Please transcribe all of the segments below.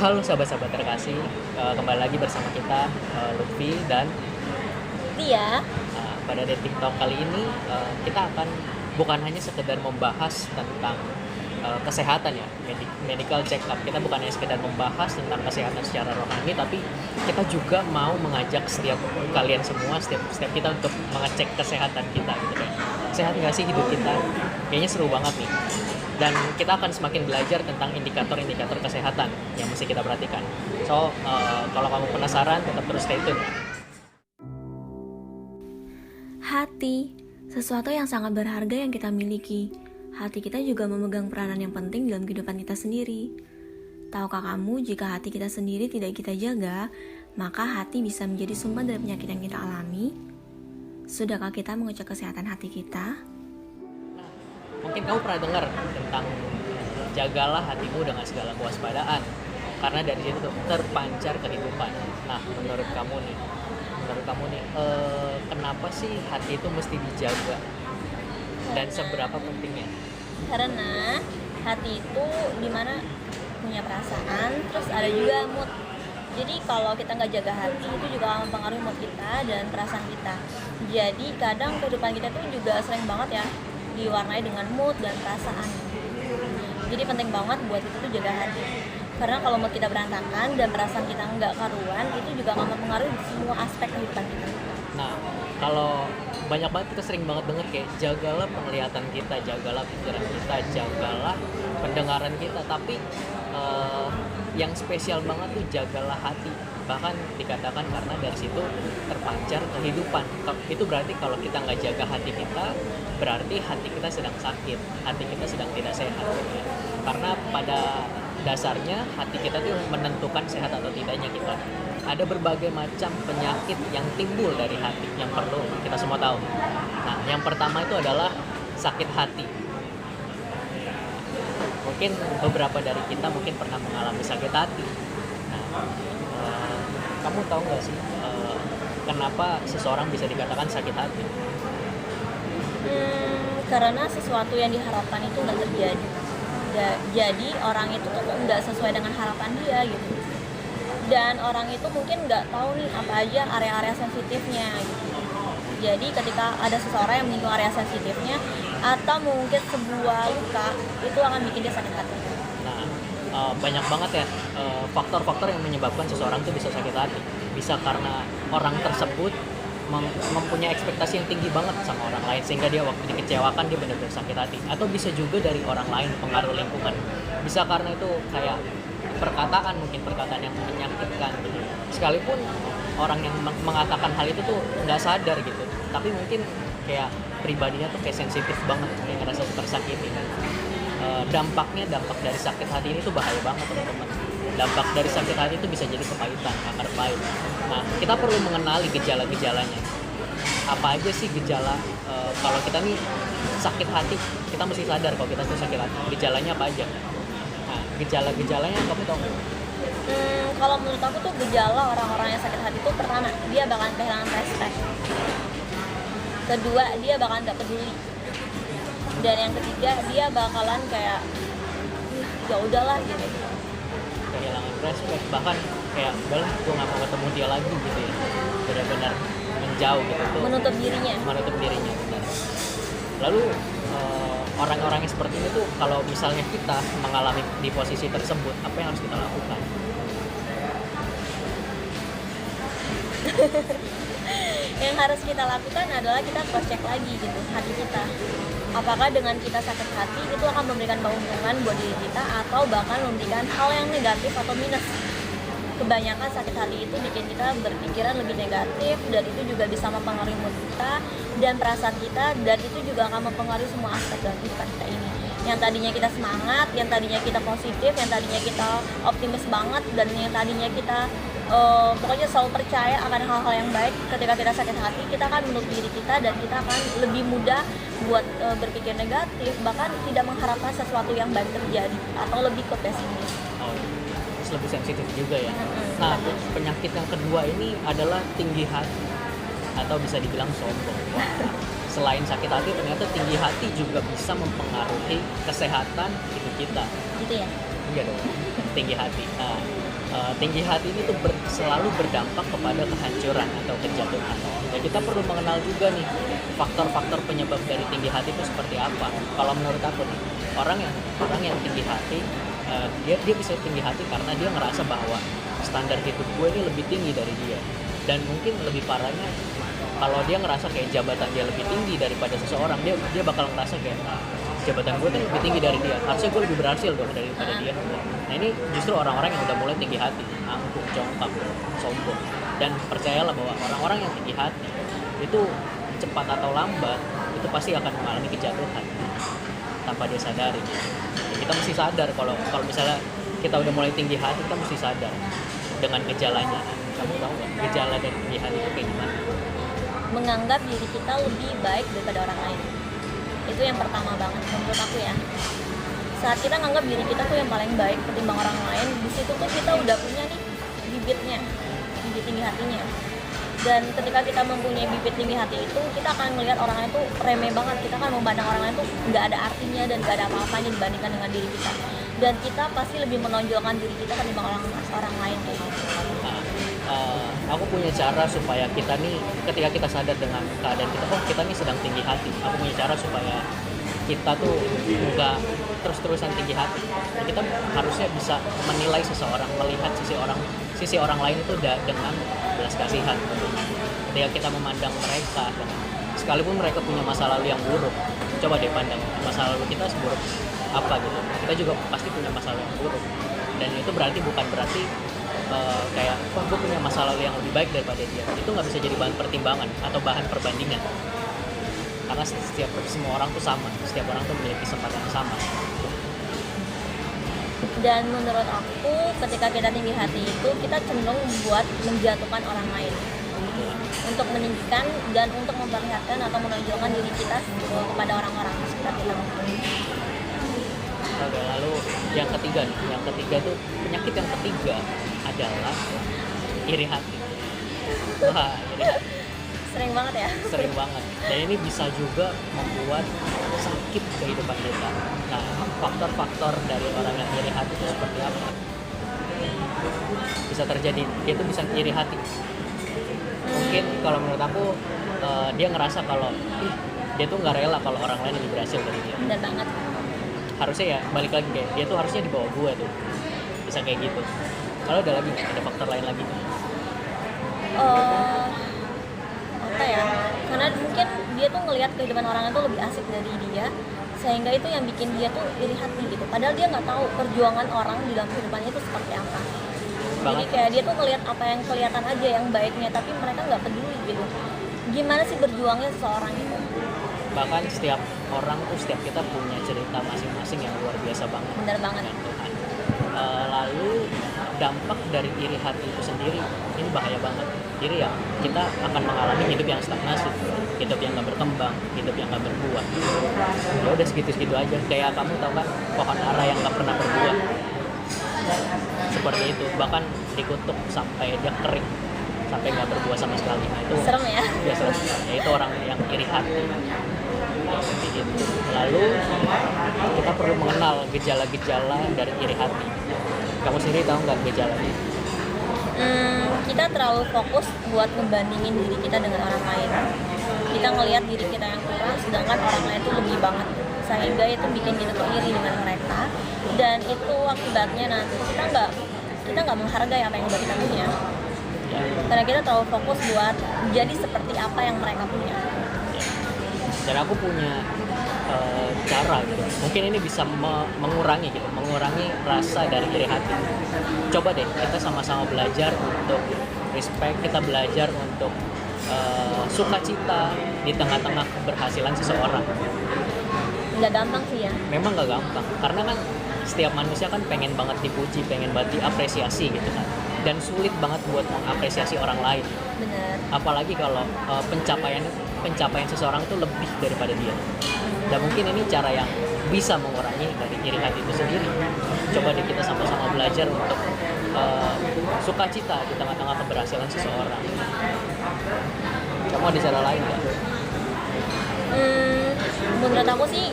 Halo sahabat-sahabat terkasih, kembali lagi bersama kita, Lutfi dan Dia. pada Detik Talk kali ini, kita akan bukan hanya sekedar membahas tentang kesehatan ya, medical check up. Kita bukan hanya sekedar membahas tentang kesehatan secara rohani, tapi kita juga mau mengajak setiap kalian semua, setiap kita untuk mengecek kesehatan kita gitu kan. Sehat nggak sih hidup kita? Kayaknya seru banget nih. Dan kita akan semakin belajar tentang indikator-indikator kesehatan yang mesti kita perhatikan. So, kalau kamu penasaran, tetap terus stay tune. Hati, sesuatu yang sangat berharga yang kita miliki. Hati kita juga memegang peranan yang penting dalam kehidupan kita sendiri. Tahukah kamu, jika hati kita sendiri tidak kita jaga, maka hati bisa menjadi sumber dari penyakit yang kita alami? Sudahkah kita mengecek kesehatan hati kita? Mungkin kamu pernah dengar tentang jagalah hatimu dengan segala kewaspadaan, karena dari situ tuh terpancar kehidupan. Nah, menurut kamu nih, kenapa sih hati itu mesti dijaga dan seberapa pentingnya? Karena hati itu dimana punya perasaan, terus ada juga mood. Jadi kalau kita nggak jaga hati, itu juga akan mempengaruhi mood kita dan perasaan kita. Jadi kadang kehidupan kita tuh juga sering banget ya diwarnai dengan mood dan perasaan. Jadi penting banget buat kita tuh jaga hati. Karena kalau mood kita berantakan dan perasaan kita nggak karuan, itu juga akan mempengaruhi semua aspek kehidupan kita. Nah, kalau banyak banget kita sering banget denger kayak jagalah penglihatan kita, jagalah pikiran kita, jagalah pendengaran kita. Tapi yang spesial banget tuh jagalah hati. Bahkan dikatakan karena dari situ terpancar kehidupan. Itu berarti kalau kita nggak jaga hati kita, berarti hati kita sedang sakit, hati kita sedang tidak sehat. Karena pada dasarnya hati kita tuh menentukan sehat atau tidaknya kita. Ada berbagai macam penyakit yang timbul dari hati yang perlu kita semua tahu. Nah, yang pertama itu adalah sakit hati. Mungkin beberapa dari kita mungkin pernah mengalami sakit hati. Nah, kamu tahu nggak sih kenapa seseorang bisa dikatakan sakit hati? Karena sesuatu yang diharapkan itu nggak terjadi. Jadi orang itu tuh nggak sesuai dengan harapan dia gitu. Dan orang itu mungkin nggak tahu nih apa aja area-area sensitifnya gitu. Jadi ketika ada seseorang yang menyinggung area sensitifnya atau mungkin sebuah luka, itu akan bikin dia sakit hati. Nah, banyak banget ya faktor-faktor yang menyebabkan seseorang tuh bisa sakit hati. Bisa karena orang tersebut mempunyai ekspektasi yang tinggi banget sama orang lain sehingga dia waktu dikecewakan dia benar-benar sakit hati. Atau bisa juga dari orang lain, pengaruh lingkungan. Bisa karena itu kayak mungkin perkataan yang menyakitkan gitu. Sekalipun orang yang mengatakan hal itu tuh nggak sadar gitu, tapi mungkin kayak pribadinya tuh kayak sensitif banget, kayak ngerasa tersakiti. Dampak dari sakit hati ini tuh bahaya banget teman-teman. Dampak dari sakit hati itu bisa jadi kepahitan, akar pahit. Nah, kita perlu mengenali gejala-gejalanya. Apa aja sih gejala kalau kita nih sakit hati, kita mesti sadar kalau kita tuh sakit hati. Gejalanya apa aja? Nah, gejala-gejalanya kamu tahu nggak? Kalau menurut aku tuh gejala orang-orang yang sakit hati tuh pertama dia bakalan kehilangan respect. Kedua, dia bakalan gak peduli. Dan yang ketiga, dia bakalan kayak ya udahlah gitu. Kehilangan respect, bahkan kayak udahlah gue nggak mau ketemu dia lagi gitu ya, benar-benar menjauh gitu tuh, Menutup dirinya. benar. Lalu orang-orang yang seperti itu tuh kalau misalnya kita mengalami di posisi tersebut, apa yang harus kita lakukan? Yang harus kita lakukan adalah kita cross check lagi gitu hati kita. Apakah dengan kita sakit hati itu akan memberikan keuntungan buat diri kita atau bahkan memberikan hal yang negatif atau minus. Kebanyakan sakit hati itu bikin kita berpikiran lebih negatif dan itu juga bisa mempengaruhi mood kita dan perasaan kita, dan itu juga akan mempengaruhi semua aspek dalam kehidupan kita ini. Yang tadinya kita semangat, yang tadinya kita positif, yang tadinya kita optimis banget, dan yang tadinya kita pokoknya selalu percaya akan hal-hal yang baik. Ketika kita sakit hati, kita akan menutup diri kita dan kita akan lebih mudah buat berpikir negatif, bahkan tidak mengharapkan sesuatu yang baik terjadi atau lebih ke pesimis. Lebih sensitif juga ya. Nah, penyakit yang kedua ini adalah tinggi hati atau bisa dibilang sombong. Selain sakit hati, ternyata tinggi hati juga bisa mempengaruhi kesehatan hidup kita. Gitu ya? Iya dong, tinggi hati. Nah, tinggi hati ini tuh selalu berdampak kepada kehancuran atau kejatuhan. Ya kita perlu mengenal juga nih faktor-faktor penyebab dari tinggi hati itu seperti apa. Kalau menurut aku nih, orang yang tinggi hati, dia bisa tinggi hati karena dia ngerasa bahwa standar hidup gue ini lebih tinggi dari dia. Dan mungkin lebih parahnya, kalau dia ngerasa kayak jabatan dia lebih tinggi daripada seseorang, dia bakal ngerasa kayak jabatan gue tuh lebih tinggi dari dia, harusnya gue lebih berhasil dong daripada dia. Nah ini justru orang-orang yang udah mulai tinggi hati, angkuh, congkak, sombong. Dan percayalah bahwa orang-orang yang tinggi hati itu cepat atau lambat itu pasti akan mengalami kejatuhan tanpa dia sadari. Kita mesti sadar kalau misalnya kita udah mulai tinggi hati, kita mesti sadar dengan gejalanya. Kamu tahu nggak gejala dari tinggi hati itu kayak gimana? Menganggap diri kita lebih baik daripada orang lain. Itu yang pertama banget menurut aku ya. Saat kita nganggap diri kita tuh yang paling baik ketimbang orang lain, di situ tuh kita udah punya nih bibit tinggi hatinya. Dan ketika kita mempunyai bibit tinggi hati itu, kita akan melihat orang lain tuh remeh banget. Kita akan memandang orang lain tuh nggak ada artinya dan nggak ada apa-apanya dibandingkan dengan diri kita. Dan kita pasti lebih menonjolkan diri kita ketimbang orang lain kayak gitu. Aku punya cara supaya kita nih ketika kita sadar dengan keadaan kita, kita nih sedang tinggi hati. Aku punya cara supaya kita tuh nggak terus-terusan tinggi hati. Nah, kita harusnya bisa menilai seseorang, melihat sisi orang lain itu dengan belas kasihan. Ketika kita memandang mereka, sekalipun mereka punya masa lalu yang buruk, coba deh pandang masa lalu kita seburuk apa gitu. Kita juga pasti punya masa lalu yang buruk. Dan itu bukan berarti kayak gue punya masa lalu yang lebih baik daripada dia. Itu nggak bisa jadi bahan pertimbangan atau bahan perbandingan, karena semua orang tuh sama, setiap orang tuh memiliki kesempatan yang sama. Dan menurut aku ketika kita tinggi hati itu, kita cenderung buat menjatuhkan orang lain untuk meninggikan dan untuk memperlihatkan atau menonjolkan diri kita kepada orang-orang sekitar kita. Oke, lalu yang ketiga tuh penyakit yang ketiga adalah iri hati. Wah, iri hati. Sering banget ya? Sering banget. Dan ini bisa juga membuat sakit kehidupan kita. Nah, faktor-faktor dari orang yang iri hati itu seperti apa? Bisa terjadi, dia tuh bisa iri hati. Mungkin kalau menurut aku, dia ngerasa kalau dia tuh nggak rela kalau orang lain lebih berhasil dari dia. Bener banget. Harusnya ya balik lagi kayak dia tuh harusnya di bawah gue tuh, bisa kayak gitu. Kalau ada faktor lain lagi apa ya, karena mungkin dia tuh ngelihat kehidupan orang itu lebih asik dari dia, sehingga itu yang bikin dia tuh iri hati gitu, padahal dia nggak tahu perjuangan orang di dalam kehidupannya itu seperti apa. Jadi kayak dia tuh ngelihat apa yang kelihatan aja yang baiknya, tapi mereka nggak peduli gitu gimana sih berjuangnya seseorang itu. Bahkan setiap orang tuh, setiap kita punya cerita masing-masing yang luar biasa banget. Bener banget. Dengan Tuhan. Lalu dampak dari iri hati itu sendiri ini bahaya banget. Jadi ya kita akan mengalami hidup yang stagnasi, hidup yang nggak berkembang, hidup yang nggak berbuah. Ya udah segitu-segitu aja. Kayak kamu tahu kan pohon ara yang nggak pernah berbuah. Seperti itu, bahkan dikutuk sampai dia kering, sampai nggak berbuah sama sekali. Nah, itu serem ya? Ya serem. Ya, itu orang yang iri hati. Seperti itu. Lalu kita perlu mengenal gejala-gejala dari iri hati. Kamu sendiri tahu nggak gejalanya? Kita terlalu fokus buat membandingin diri kita dengan orang lain. Kita ngelihat diri kita yang kurang, sedangkan orang lain itu lebih banget, sehingga itu bikin kita tuh iri dengan mereka. Dan itu akibatnya nanti kita nggak menghargai apa yang udah kita punya. Karena kita terlalu fokus buat jadi seperti apa yang mereka punya. Dan aku punya cara gitu. Mungkin ini bisa mengurangi rasa dari iri hati. Coba deh kita sama-sama belajar untuk respect, kita belajar untuk sukacita di tengah-tengah keberhasilan seseorang. Nggak gampang sih ya. Memang nggak gampang, karena kan setiap manusia kan pengen banget dipuji, pengen banget diapresiasi gitu kan. Dan sulit banget buat mengapresiasi orang lain. Bener. Apalagi kalau pencapaian seseorang itu lebih daripada dia. Dan mungkin ini cara yang bisa mengurangi dari iri hati itu sendiri. Coba deh kita sama-sama belajar untuk sukacita di tengah-tengah keberhasilan seseorang. Kamu ada cara lain nggak? menurut aku sih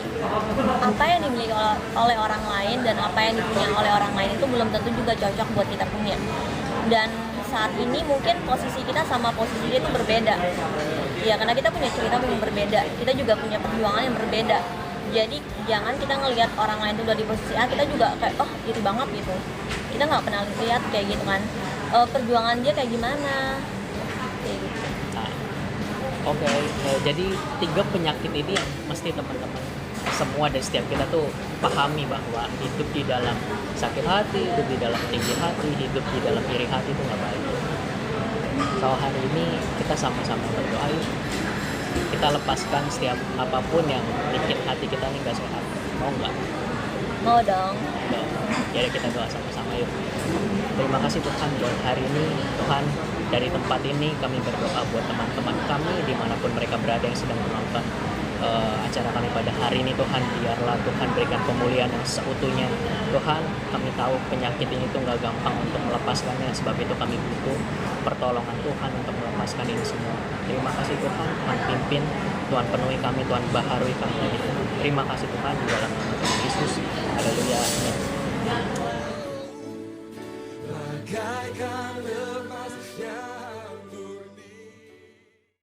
apa yang dimiliki oleh orang lain dan apa yang dipunya oleh orang lain itu belum tentu juga cocok buat kita punya. Dan saat ini mungkin posisi kita sama posisi dia itu berbeda ya, karena kita punya cerita yang berbeda, kita juga punya perjuangan yang berbeda. Jadi jangan kita ngelihat orang lain tuh udah di posisi A, kita juga kayak oh iri banget gitu. Kita nggak pernah lihat kayak gitu kan, perjuangan dia kayak gimana kayak gitu. Nah, oke. Jadi 3 penyakit ini yang mesti teman-teman semua dari setiap kita tuh pahami, bahwa hidup di dalam sakit hati, hidup di dalam tinggi hati, hidup di dalam iri hati itu nggak baik. So hari ini kita sama-sama berdoa yuk. Kita lepaskan setiap apapun yang bikin hati kita nih nggak sehat. Mau nggak? Mau dong. Jadi kita doa sama-sama yuk. Terima kasih Tuhan buat hari ini. Tuhan, dari tempat ini kami berdoa buat teman-teman kami dimanapun mereka berada yang sedang menonton acara kami pada hari ini. Tuhan, biarlah Tuhan berikan pemulihan yang seutuhnya. Tuhan, kami tahu penyakit ini tuh nggak gampang untuk melepaskannya, sebab itu kami butuh pertolongan Tuhan untuk melepaskan ini semua. Terima kasih Tuhan, Tuhan pimpin, Tuhan penuhi kami, Tuhan baharui kami. Terima kasih Tuhan, di dalam nama Tuhan Yesus. Haleluya. Amin.